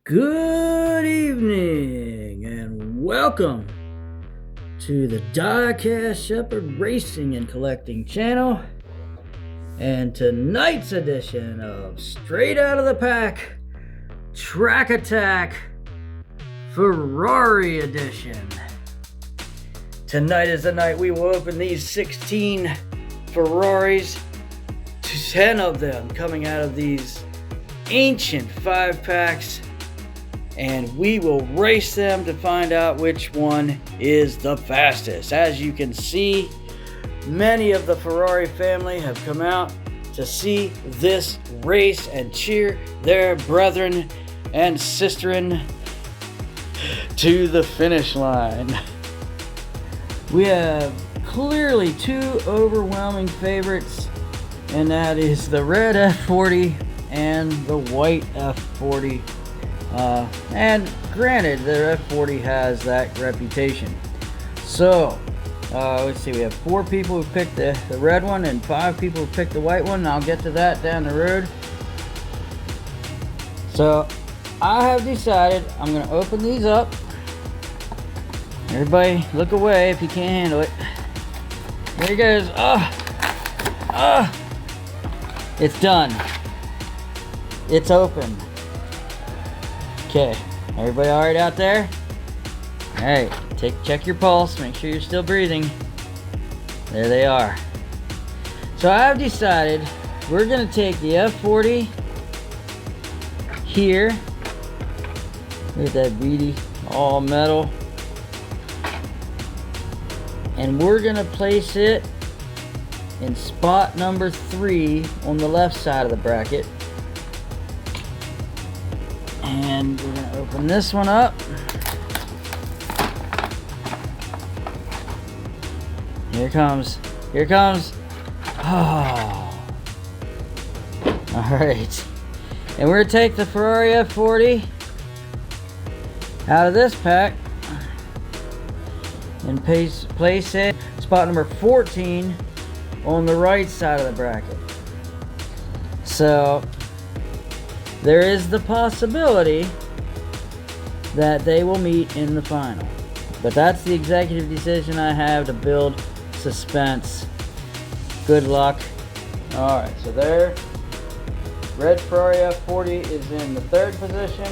Good evening and welcome to the Diecast Shepherd Racing and Collecting channel and tonight's edition of Straight Out of the Pack Track Attack Ferrari edition. Tonight is the night we will open these 16 Ferraris, 10 of them coming out of these ancient 5-packs, and we will race them to find out which one is the fastest. As you can see, many of the Ferrari family have come out to see this race and cheer their brethren and sisterin to the finish line. We have clearly two overwhelming favorites, and that is the red F40 and the white F40. And granted, the F40 has that reputation. So, let's see, we have 4 people who picked the red one and 5 people who picked the white one. I'll get to that down the road. So, I have decided I'm going to open these up. Everybody, look away if you can't handle it. There he goes. It's done. It's open. Okay, everybody all right out there? All right, check your pulse, make sure you're still breathing. There they are. So I've decided we're gonna take the F40 here. Look at that beauty, all metal. And we're gonna place it in spot number 3 on the left side of the bracket. And we're going to open this one up. Here it comes. Here it comes. Oh. Alright. And we're going to take the Ferrari F40 out of this pack and place it spot number 14 on the right side of the bracket. So there is the possibility that they will meet in the final. But that's the executive decision I have to build suspense. Good luck. Alright, so there. Red Ferrari F40 is in the 3rd position.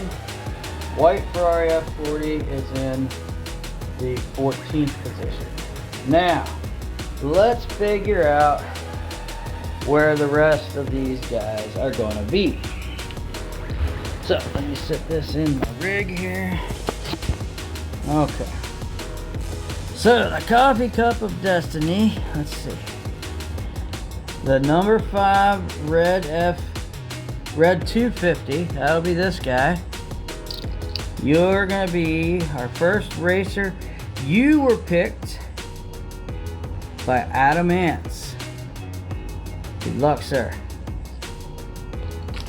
White Ferrari F40 is in the 14th position. Now, let's figure out where the rest of these guys are going to be. So, let me set this in my rig here. Okay. So, the coffee cup of destiny. Let's see. The number 5 red 250. That'll be this guy. You're going to be our first racer. You were picked by Adam Ants. Good luck, sir.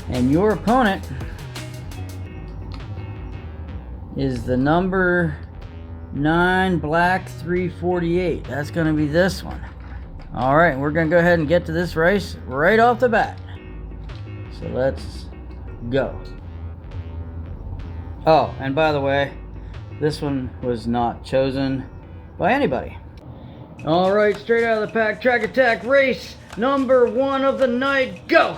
And your opponent is the number 9 black 348. That's going to be this one. Alright, we're going to go ahead and get to this race right off the bat. So let's go. Oh, and by the way, this one was not chosen by anybody. Alright, straight out of the pack, track attack race number 1 of the night, go!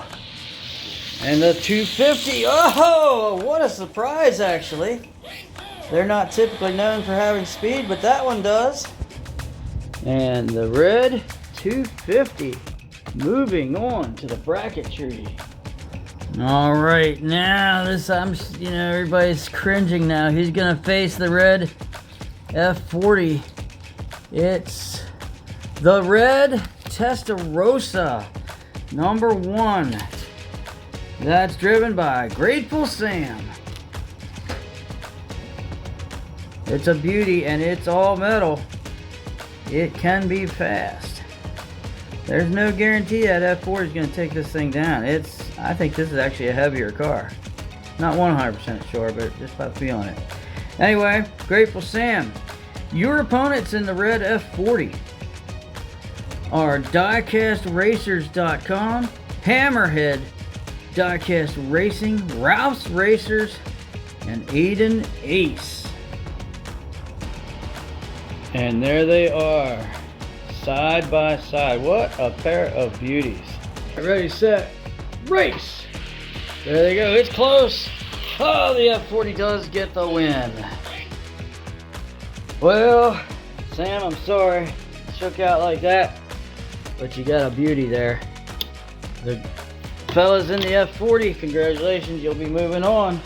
And the 250, oh, what a surprise actually. They're not typically known for having speed, but that one does. And the red 250 moving on to the bracketry. All right, now this, everybody's cringing now. He's gonna face the red F40. It's the red Testarossa, number 1. That's driven by Grateful Sam. It's a beauty and it's all metal. It can be fast. There's no guarantee that F4 is going to take this thing down. I think this is actually a heavier car. Not 100% sure, but just by feeling it. Anyway, Grateful Sam. Your opponents in the red F40 are DiecastRacers.com, Hammerhead Diecast Racing, Ralph's Racers, and Aiden Ace. And there they are, side by side. What a pair of beauties. Ready, set, race. There they go, it's close. Oh, the F40 does get the win. Well, Sam, I'm sorry. Shook out like that, but you got a beauty there. The fellas in the F40, congratulations, you'll be moving on.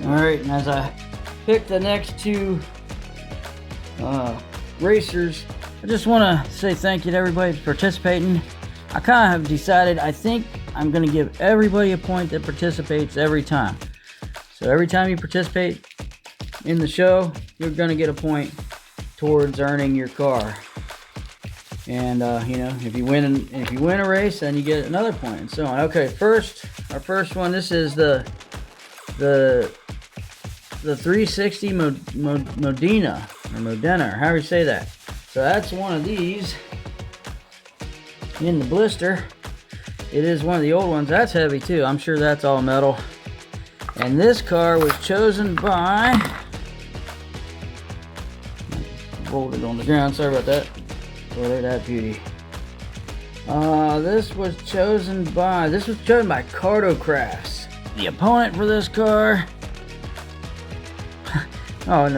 Alright, and as I pick the next two racers, I just want to say thank you to everybody for participating. I kind of have decided, I think I'm going to give everybody a point that participates every time. So every time you participate in the show, you're going to get a point towards earning your car. And you know, if you win a race, then you get another point, and so on. Okay, our first one. This is the 360 Modena, or however you say that. So that's one of these in the blister. It is one of the old ones. That's heavy too. I'm sure that's all metal. And this car was chosen by. Rolled it on the ground. Sorry about that. Oh, look at that beauty. This was chosen by Cartocrafts. The opponent for this car. Oh, and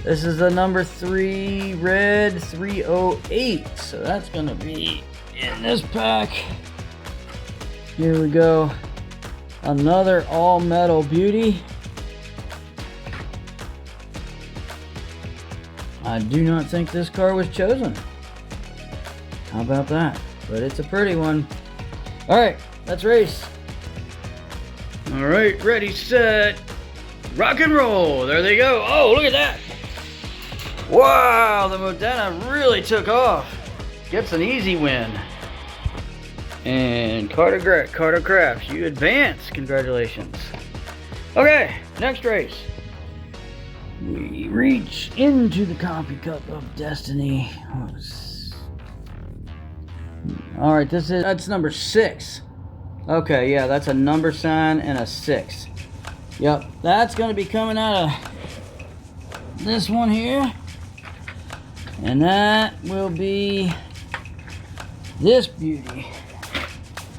this is the number 3 red 308. So that's gonna be in this pack. Here we go. Another all metal beauty. I do not think this car was chosen. How about that? But it's a pretty one. Alright, let's race. Alright, ready, set, rock and roll. There they go. Oh, look at that. Wow, the Modena really took off. Gets an easy win. And Cartocrafts, you advance. Congratulations. Okay, next race. We reach into the coffee cup of destiny. Alright, that's number 6. Okay, yeah, that's a number sign and a 6. Yep, that's going to be coming out of this one here. And that will be this beauty.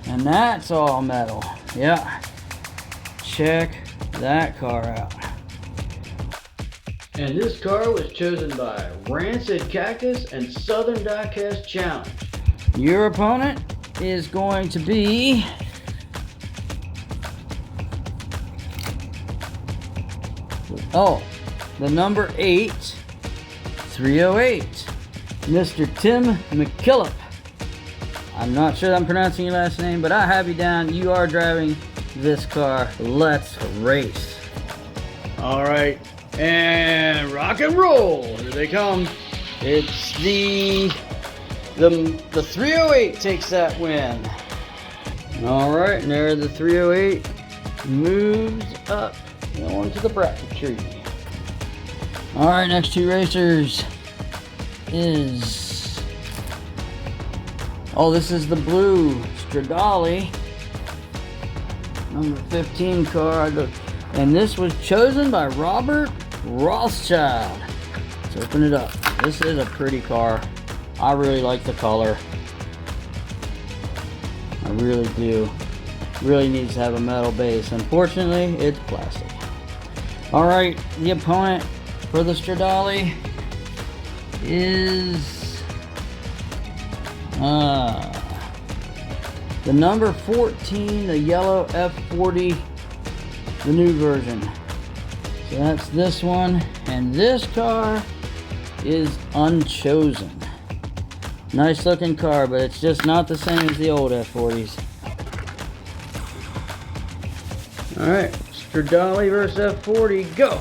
And that's all metal. Yeah. Check that car out. And this car was chosen by Rancid Cactus and Southern Diecast Challenge. Your opponent is going to be the number 8 308, Mr. Tim McKillop. I'm not sure I'm pronouncing your last name, but I have you down. You are driving this car. Let's race. All right, and rock and roll. Here they come. It's the 308 takes that win. All right, and there the 308 moves up onto the bracketry. All right, next two racers is this is the blue Stradale number 15 car, and this was chosen by Robert Rothschild. Let's open it up. This is a pretty car. I really like the color. I really do. Really needs to have a metal base. Unfortunately, it's plastic. All right, the opponent for the Stradale is the number 14, the yellow F40, the new version. So that's this one, and this car is unchosen. Nice looking car, but it's just not the same as the old F40s. Alright, Stradale versus F40, go!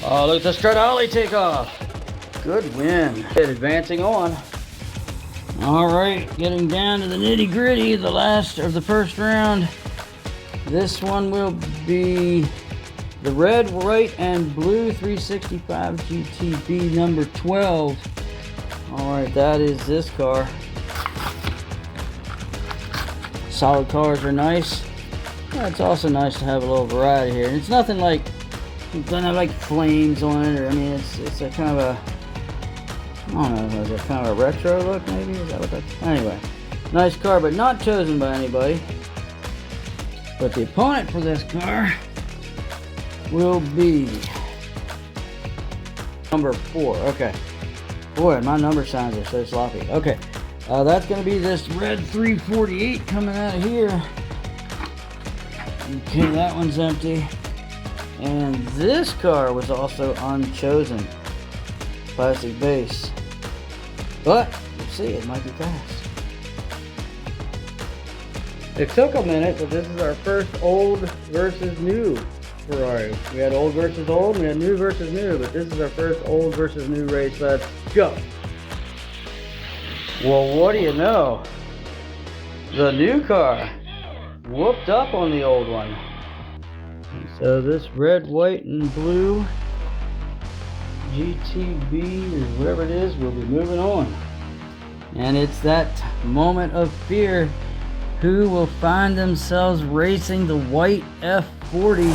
Oh, look at the Stradale take off. Good win. Advancing on. Alright, getting down to the nitty gritty, the first round. This one will be the red, white, and blue 365 GTB number 12. Alright, that is this car. Solid cars are nice. It's also nice to have a little variety here. And it's nothing like, it doesn't have like flames on it, or I mean, it's a kind of a, I don't know, is it kind of a retro look maybe? Is that what that's, anyway. Nice car, but not chosen by anybody. But the opponent for this car will be number 4. Okay. Boy, my number signs are so sloppy. Okay. That's going to be this red 348 coming out of here. Okay, that one's empty. And this car was also unchosen. Plastic base. But, we'll see, it might be fast. It took a minute, but this is our first old versus new Ferrari. We had old versus old, we had new versus new, but this is our first old versus new race. Let's go. Well, what do you know? The new car whooped up on the old one. So this red, white, and blue GTB, or whatever it is, will be moving on. And it's that moment of fear. Who will find themselves racing the white F40?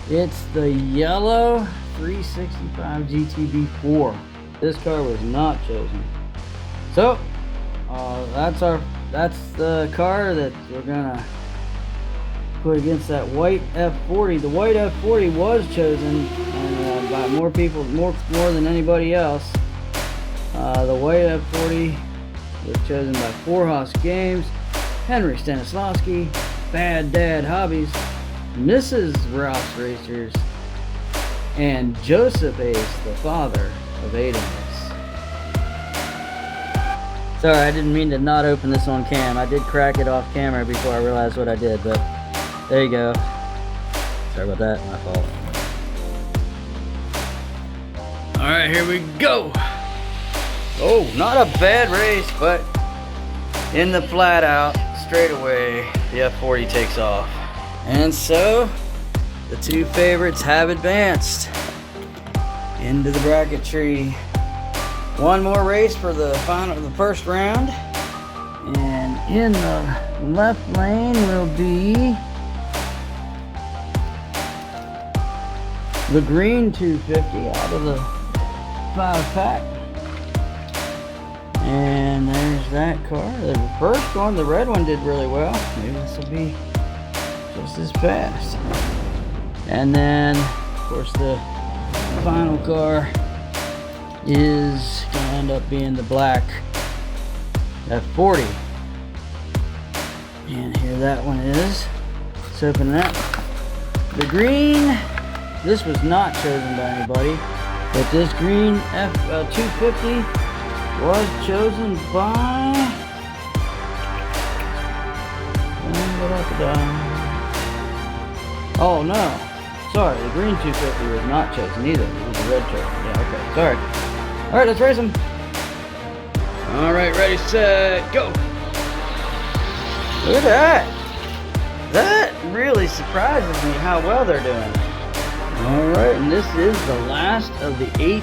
It's the yellow 365 GTB4. This car was not chosen. So that's the car that we're gonna put against that white F40. The white F40 was chosen, and by more people, more than anybody else. The white F40 was chosen by Four House Games, Henry Stanislavski, Bad Dad Hobbies, Mrs. Rouse Racers, and Joseph Ace, the father of Aiden Ace. Sorry, I didn't mean to not open this on cam. I did crack it off camera before I realized what I did, but there you go. Sorry about that, my fault. Alright, here we go. Oh, not a bad race, but in the flat out, straight away, the F40 takes off. And so, the two favorites have advanced into the bracketry. One more race for the first round. And in the left lane will be the green 250 out of the 5-pack. And there's that car. The first one, the red one, did really well. Maybe this will be just as fast. And then, of course, the final car is going to end up being the black F40. And here that one is. Let's open that. The green, this was not chosen by anybody, but this green F250 was chosen by oh no, sorry, the green 250 was not chosen either. It was a red chosen. Yeah, okay, sorry. Alright, let's race them. Alright, ready, set, go. Look at that. That really surprises me how well they're doing. Alright, and this is the last of the 8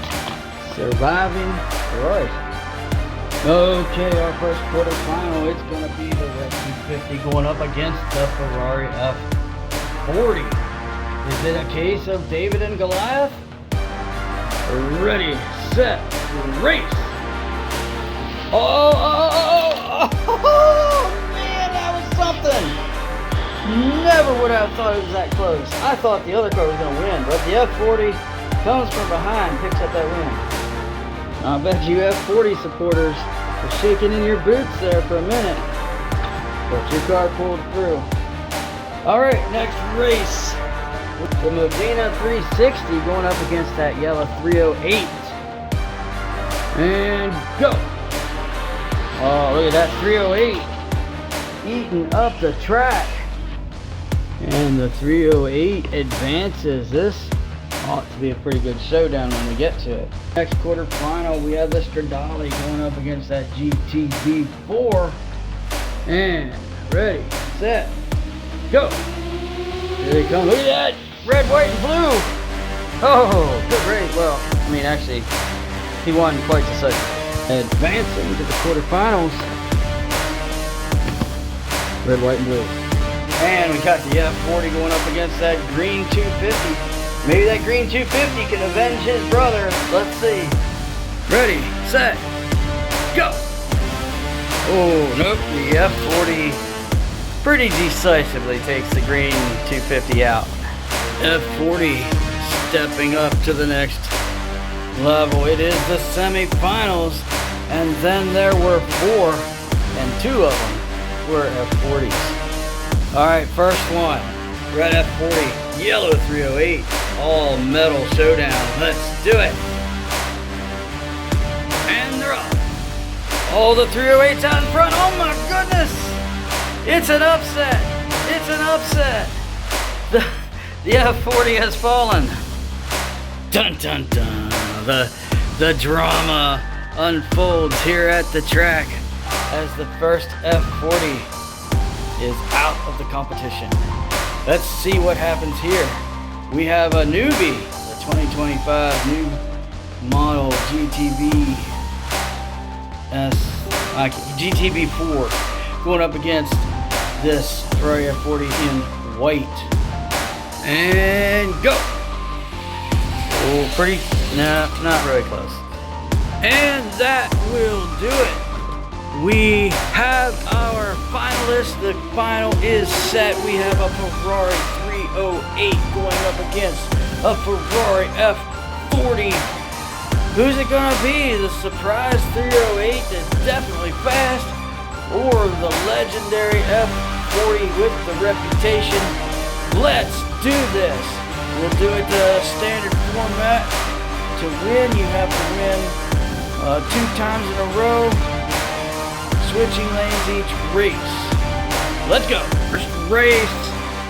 surviving Ferraris. Okay, our first quarterfinal, it's going to be the red 250 going up against the Ferrari F40. Is it a case of David and Goliath? Ready, set, race! Oh, man, that was something! Never would have thought it was that close. I thought the other car was going to win, but the F40 comes from behind, picks up that win. I bet you F40 supporters were shaking in your boots there for a minute. But your car pulled through. Alright, next race. The Modena 360 going up against that yellow 308. And go! Oh, look at that 308 eating up the track. And the 308 advances. This ought to be a pretty good showdown when we get to it. Next quarterfinal, we have the Stradale going up against that GTB4. And ready, set, go. Here they come. Look at that. Red, white, and blue. Oh, good race. Well, I mean, actually, he won quite decisively. Advancing to the quarterfinals. Red, white, and blue. And we got the F40 going up against that green 250. Maybe that green 250 can avenge his brother. Let's see. Ready, set, go. Oh, nope. The F40 pretty decisively takes the green 250 out. F40 stepping up to the next level. It is the semifinals, and then there were 4, and 2 of them were F40s. All right, first one, red F40, yellow 308, all metal showdown. Let's do it. And they're off. All the 308s out in front. Oh my goodness! It's an upset. It's an upset. The F40 has fallen. Dun dun dun. The drama unfolds here at the track as the first F40 is out of the competition. Let's see what happens here. We have a newbie, the 2025 new model GTB4 going up against this Ferrari F40 in white. And go! Oh, pretty, no, not really close. And that will do it. We have our finalists. The final is set. We have a Ferrari 308 going up against a Ferrari F40. Who's it gonna be? The surprise 308 that's definitely fast, or the legendary F40 with the reputation? Let's do this. We'll do it the standard format. To win, you have to win 2 times in a row, switching lanes each race. Let's go. First race,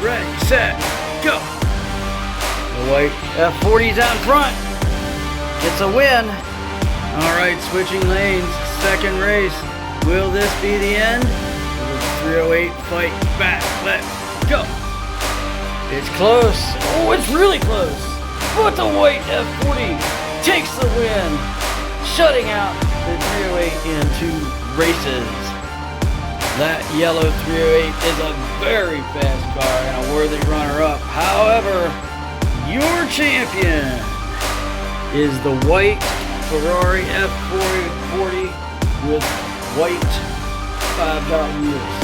ready, set, go. The white F40's out in front. It's a win. All right, switching lanes, second race. Will this be the end? Will the 308 fight back? Let's go. It's close. Oh, it's really close. But the white F40 takes the win, shutting out the 308 in 2 races. That yellow 308 is a very fast car and a worthy runner-up. However, your champion is the white Ferrari F40 with white 5-dot wheels.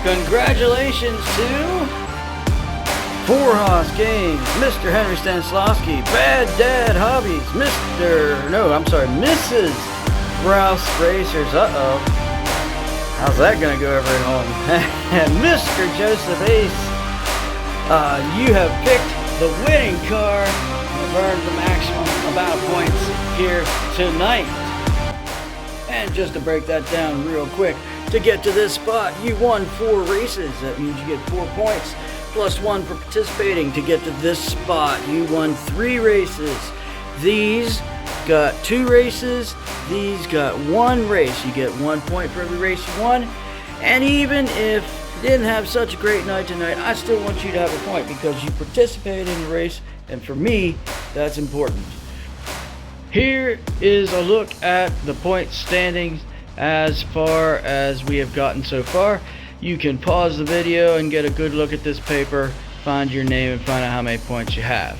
Congratulations to Four-Hoss Games, Mr. Henry Stanislavski, Bad Dad Hobbies, Mrs. Rouse Racers, how's that gonna go over at home? And Mr. Joseph Ace, you have picked the winning car and earned the maximum amount of points here tonight. And just to break that down real quick, to get to this spot, you won 4 races. That means you get 4 points. Plus 1 for participating. To get to this spot, you won 3 races. These got 2 races. These got 1 race. You get 1 point for every race you won. And even if you didn't have such a great night tonight, I still want you to have a point because you participated in the race, and for me, that's important. Here is a look at the point standings as far as we have gotten so far. You can pause the video and get a good look at this paper, find your name, and find out how many points you have.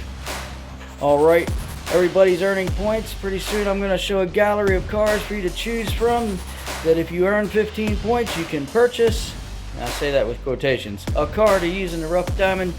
Alright, everybody's earning points. Pretty soon I'm going to show a gallery of cars for you to choose from that if you earn 15 points you can purchase, and I say that with quotations, a car to use in the Rough Diamond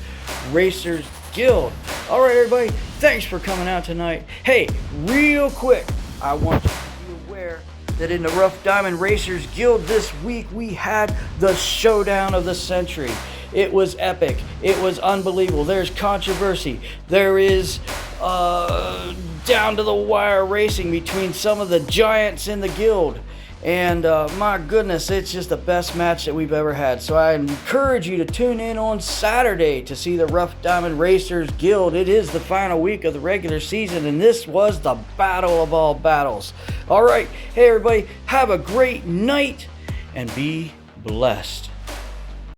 Racers Guild. Alright everybody, thanks for coming out tonight. Hey, real quick, I want you to be aware that in the Rough Diamond Racers Guild this week we had the showdown of the century. It was epic. It was unbelievable. There's controversy. There is down to the wire racing between some of the giants in the guild. And my goodness, it's just the best match that we've ever had. So I encourage you to tune in on Saturday to see the Rough Diamond Racers Guild. It is the final week of the regular season, and this was the battle of all battles. All right, hey everybody, have a great night and be blessed.